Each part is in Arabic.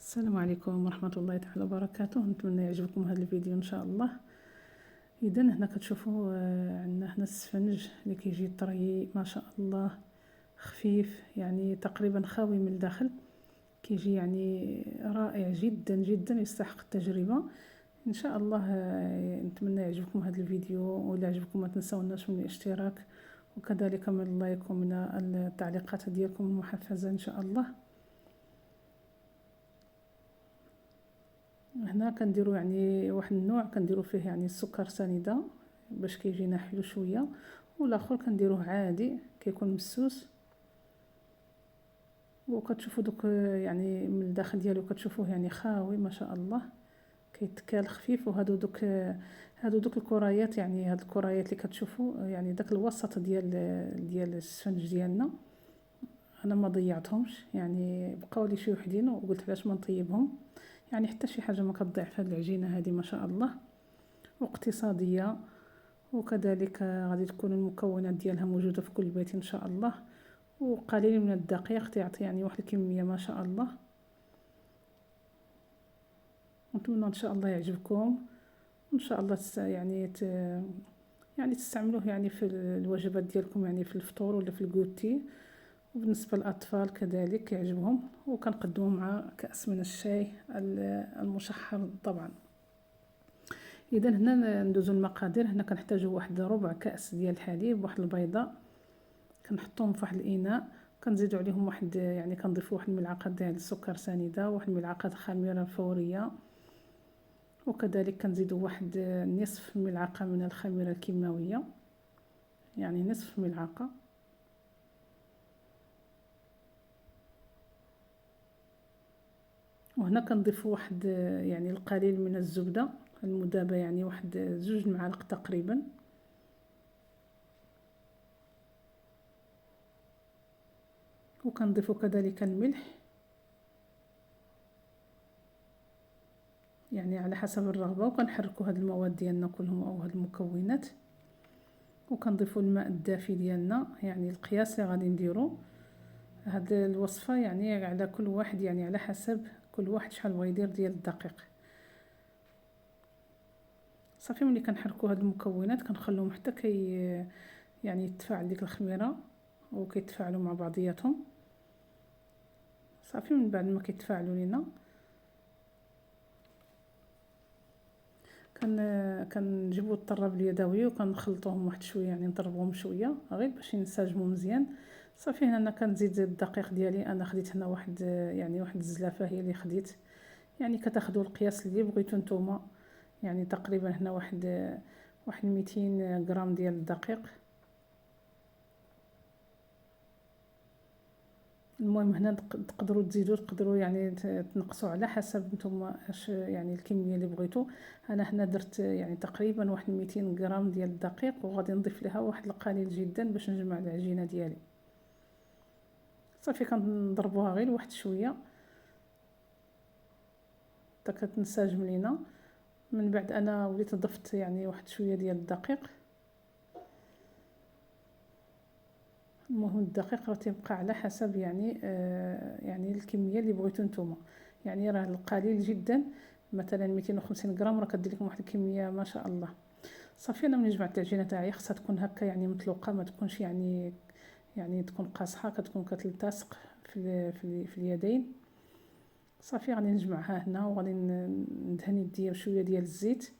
السلام عليكم ورحمة الله تعالى وبركاته. نتمنى يعجبكم هذا الفيديو ان شاء الله. اذا هنا كتشوفوا عندنا هنا السفنج اللي كيجي طري ما شاء الله، خفيف يعني تقريبا خاوي من الداخل، كيجي يعني رائع جدا جدا، يستحق التجربة ان شاء الله. نتمنى يعجبكم هذا الفيديو، ولا عجبكم ما تنسوناش من الاشتراك وكذلك من اللايك ومن التعليقات ديالكم المحفزة ان شاء الله. هنا كنديرو يعني واحد النوع كنديرو فيه يعني السكر سنيده باش كيجينا حلو شويه، والاخر كنديروه عادي كيكون مسوس. وكتشوفوا دوك يعني من الداخل ديالو كتشوفوه يعني خاوي ما شاء الله، كيتكال خفيف. وهادو دوك الكريات، يعني هاد الكريات اللي كتشوفوا يعني داك الوسط ديال السفنج ديالنا انا ما ضيعتهمش، يعني بقاو لي شي وحدين وقلت علاش ما نطيبهم. يعني حتى شي حاجه ما كتضيع في هاد العجينه هذه ما شاء الله، واقتصاديه. وكذلك غادي تكون المكونات ديالها موجوده في كل بيت ان شاء الله، وقليل من الدقيق تعطي يعني واحد الكميه ما شاء الله. نتمنى ان شاء الله يعجبكم، وان شاء الله يعني تستعملوه يعني في الوجبات ديالكم، يعني في الفطور ولا في الكوتي. وبالنسبه للاطفال كذلك يعجبهم، وكنقدمه مع كاس من الشاي المشحر طبعا. اذا هنا ندوزو المقادير. هنا كنحتاجو واحد ربع كاس ديال الحليب، واحد البيضه كنحطوهم في واحد الاناء، كنزيدو عليهم واحد يعني كنضيفو واحد الملعقه ديال السكر سنيده، واحد الملعقه خميره فوريه، وكذلك كنزيدو واحد نصف ملعقه من الخميره الكيماويه، يعني نصف ملعقه. وهنا كنضيف واحد يعني القليل من الزبده المذابه، يعني واحد 2 معالق تقريبا. وكنضيف كذلك الملح، يعني على حسب الرغبه. وكنحركوا هاد المواد ديالنا كلهم او هاد المكونات، وكنضيفوا الماء الدافي ديالنا، يعني القياس اللي غادي نديرو هاد الوصفه يعني على كل واحد، يعني على حسب كل واحد شحال بغى يدير ديال الدقيق. صافي ملي كنحركوا هاد المكونات كنخلوهم حتى يعني يتفاعل ديك الخميره وكيتفاعلوا مع بعضياتهم. صافي من بعد ما كيتفاعلوا لينا كنجيبوا الطراب اليدوي وكنخلطوهم واحد شويه، يعني نضربوهم شويه غير باش ينسجموا مزيان. صافي هنا انا كنزيد الدقيق ديالي. انا خديت هنا واحد يعني واحد الزلافه هي اللي خديت، يعني كتاخذوا القياس اللي بغيتو نتوما. يعني تقريبا هنا واحد 200 غرام ديال الدقيق. المهم هنا تقدروا تزيدوا، تقدروا يعني تنقصوا على حسب نتوما اش يعني الكميه اللي بغيتو. انا هنا درت يعني تقريبا واحد 200 غرام ديال الدقيق، وغادي نضيف لها واحد القليل جدا باش نجمع العجينه ديالي. صافي كنضربوها غير واحد شويه حتى كتنسجم لينا. من بعد انا وليت ضفت يعني واحد شويه ديال الدقيق. المهم الدقيق راه تيبقى على حسب يعني يعني الكميه اللي بغيتو نتوما، يعني راه القليل جدا مثلا 250 غرام راه كدير لكم واحد الكميه ما شاء الله. صافي انا ملي جمعت العجينه تاعي خصها تكون هكا يعني مطلوقه، ما تكونش يعني تكون قاصحه، كتكون كتلتصق في اليدين. صافي غادي نجمعها هنا، وغادي ندهن يديا بشويه ديال الزيت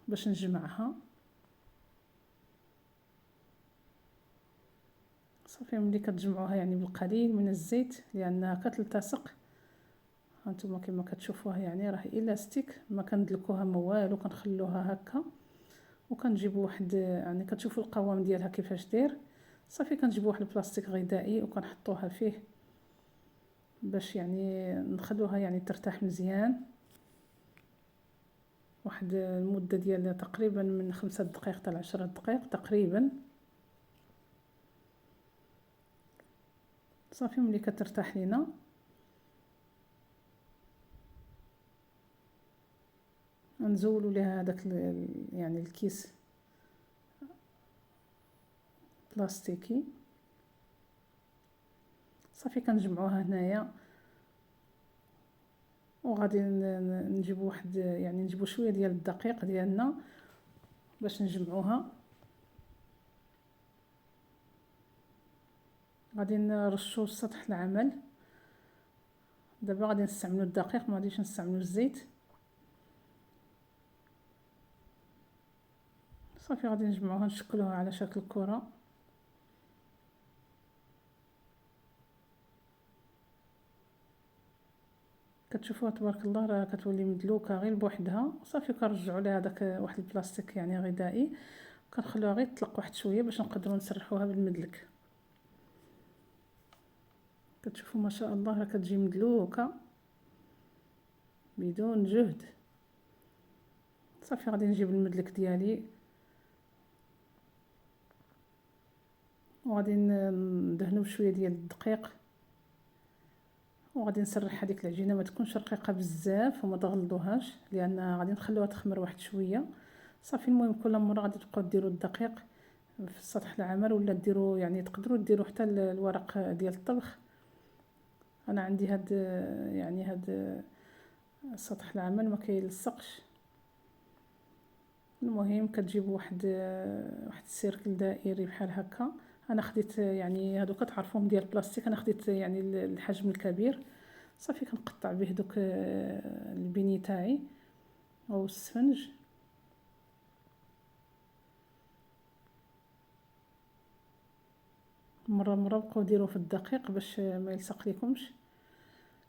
باش نجمعها. صافي ملي كتجمعوها يعني بالقليل من الزيت لانها كتلتصق. هانتوما كما كتشوفوها يعني راه الاستيك، ما كندلكوها ما والو، كنخلوها هكا. وكنجيبوا واحد يعني كتشوفوا القوام ديالها كيفاش داير. صافي كنجيبوا واحد البلاستيك غذائي وكنحطوها فيه باش يعني نخلوها يعني ترتاح مزيان واحد المده ديال تقريبا من 5 دقائق حتى 10 دقائق تقريبا. صافي ملي كترتاح لينا نزولوا ليها هذاك يعني الكيس بلاستيكي. صافي كنجمعوها هنايا وغادي نجيبو واحد يعني نجيبو شويه ديال الدقيق ديالنا باش نجمعوها. غادي نرشو سطح العمل. دابا غادي نستعملو الدقيق، ما غاديش نستعملو الزيت. صافي غادي نجمعوها نشكلوها على شكل كره. كتشوفوها تبارك الله راه كتولي مدلوكه غير بوحدها. صافي كنرجعوا لها داك واحد البلاستيك يعني غذائي، كنخلوها غير تطلق واحد شويه باش نقدروا نسرحوها بالمدلك. كتشوفوا ما شاء الله راه كتجي مدلوكه بدون جهد. صافي غادي نجيب المدلك ديالي وغادي ندهنو بشويه ديال الدقيق، وغادي نسرح هذيك العجينه ما تكونش رقيقه بزاف وما تغلظوهاش لان غادي نخلوها تخمر واحد شويه. صافي المهم كل مره غادي تبقاو ديروا الدقيق في سطح العمل، ولا ديروا يعني تقدروا ديروا حتى الورق ديال الطبخ. انا عندي هاد يعني هاد سطح العمل ما كيلصقش. المهم كتجيبوا واحد السيركل دائري بحال هكا. انا خديت يعني هادو كتعرفوهم ديال البلاستيك، انا خديت يعني الحجم الكبير. صافي كنقطع به دوك البيني تاعي او السفنج. مره بقاو ديروا في الدقيق باش ما يلصق لكمش.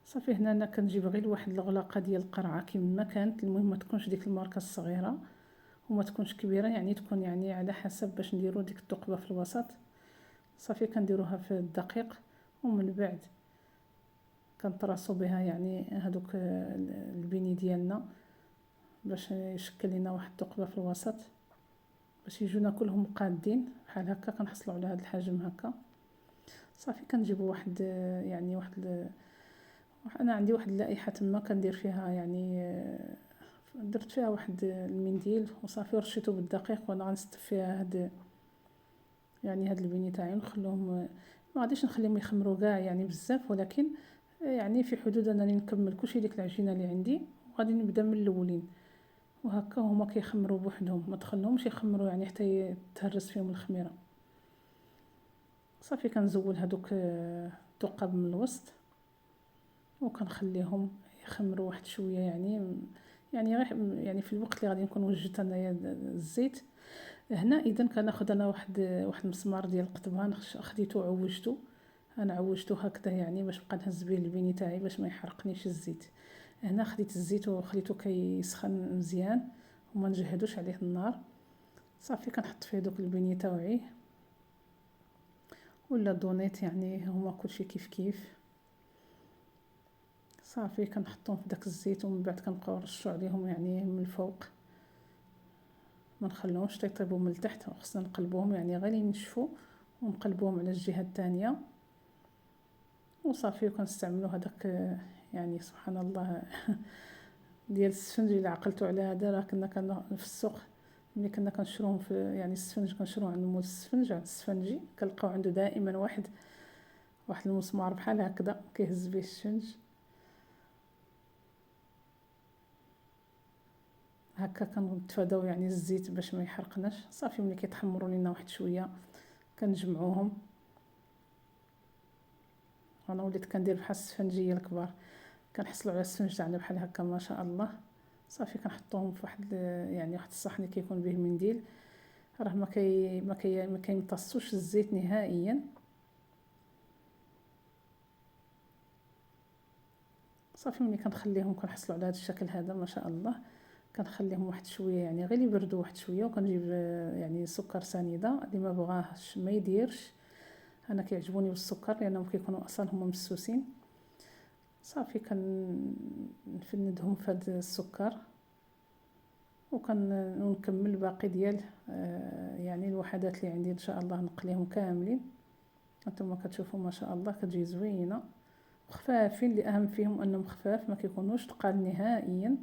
صافي هنا انا كنجيب غير واحد الغلاقه ديال القرعه كما كانت. المهم ما تكونش ديك الماركه الصغيره وما تكونش كبيره، يعني تكون يعني على حسب باش نديروا ديك الثقبه في الوسط. صافي كنديروها في الدقيق ومن بعد كنطراسو بها يعني هادوك البيني ديالنا باش يشكل لنا واحد الثقبه في الوسط باش يجونا كلهم قادين بحال هكا. كنحصلوا على هذا الحجم هكا. صافي كنجيبوا واحد يعني انا عندي واحد اللائحه تما كندير فيها يعني درت فيها واحد المنديل وصافي رشيته بالدقيق، وانا غنستف فيها هاد البيني تاعي نخلوهم. ما غاديش نخليهم يخمروا كاع يعني بزاف، ولكن يعني في حدود انني نكمل كلشي ديك العجينه اللي عندي وغادي نبدا من الاولين. وهكا هما كيخمروا بوحدهم، ما تخلوهمش يخمروا يعني حتى يتهرس فيهم الخميره. صافي كنزول هادوك الثقب من الوسط وكنخليهم يخمروا واحد شويه يعني غير يعني في الوقت اللي غادي نكون وجدت انايا الزيت. هنا اذا كناخذ انا واحد المسمار ديال القضبان خديته عوجته. انا عوجته هكذا يعني باش نبقى نهز به البيني تاعي باش ما يحرقنيش الزيت. هنا خديت الزيت وخليته كيسخن مزيان وما نجهدوش عليه النار. صافي كنحط فيه دوك البيني تاعي ولا دونيت يعني هما كلشي كيف. صافي كنحطهم في داك الزيت ومن بعد كنبقاو نرشوا عليهم يعني من الفوق، ما نخلوهمش يطيبوا من التحت. خصنا نقلبوهم يعني غير ينشفوا ونقلبوهم على الجهه الثانيه. وصافي كنستعملوا هذاك يعني سبحان الله ديال السفنج. الا عقلتوا على هذا راه كنا في السوق ملي كنا كنشروهم في يعني السفنج كنشروه عند مول السفنج عند السفنجي، كنلقاو عنده دائما واحد المسمار بحال هكذا كيهز به السفنج هكا. كنتفاداو يعني الزيت باش ما يحرقناش. صافي ملي كيتحمروا لينا واحد شويه كنجمعوهم. انا وليت كندير بحال السفنجيه الكبار، كنحصلوا على السفنج تاعنا بحال هكا ما شاء الله. صافي كنحطوهم في واحد يعني واحد الصحن اللي كيكون به منديل، راه ما كيمتصوش الزيت نهائيا. صافي ملي كنخليهم كنحصلوا على هذا الشكل هذا ما شاء الله. كنخليهم واحد شويه يعني غير يبردوا واحد شويه، وكنجيب يعني سكر سنيده. اللي ما بغاهش ما يديرش، انا كيعجبوني بالسكر لانهم كيكونوا اصلا هما مسوسين. صافي كنفندهم في هذا السكر ونكمل الباقي ديال يعني الوحدات اللي عندي ان شاء الله نقليهم كاملين. هانتوما كتشوفوا ما شاء الله كتجي زوينه وخفافين. اللي اهم فيهم انهم خفاف ما كيكونوش ثقال نهائيا.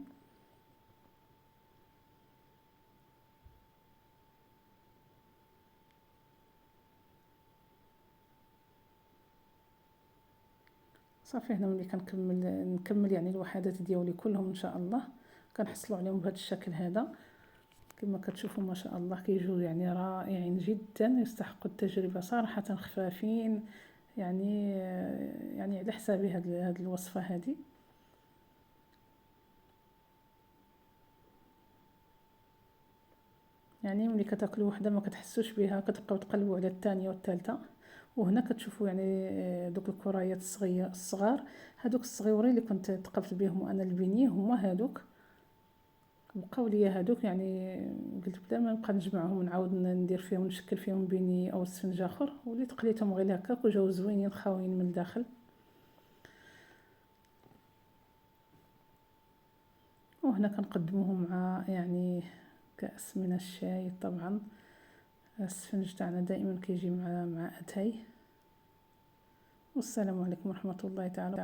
صافي هنا ملي نكمل يعني الوحدات ديالي كلهم ان شاء الله كنحصلوا عليهم بهذا الشكل هذا. كما كتشوفوا ما شاء الله كيجيو يعني رائعين جدا، يستحقوا التجربه صراحه، خفافين يعني على حسابي هاد الوصفه هذه. يعني ملي كتاكلوا وحده ما كتحسوش بها، كتبقاو تقلبوا على الثانيه والثالثه. وهنا كتشوفوا يعني دوك الكريات الصغار، هادوك الصغيورين اللي كنت تقبت بهم انا البنيه هما هادوك، بقاو ليا هادوك. يعني قلت بلا ما نبقى نجمعهم نعاود ندير فيهم نشكل فيهم بنيه او سفنج اخر، وليت قليتهم غير هكاك وجاو زوينين خاويين من الداخل. وهنا كنقدموهم مع يعني كأس من الشاي. طبعا السفنج تاعنا دائما كيجي مع اتاي. والسلام عليكم ورحمة الله تعالى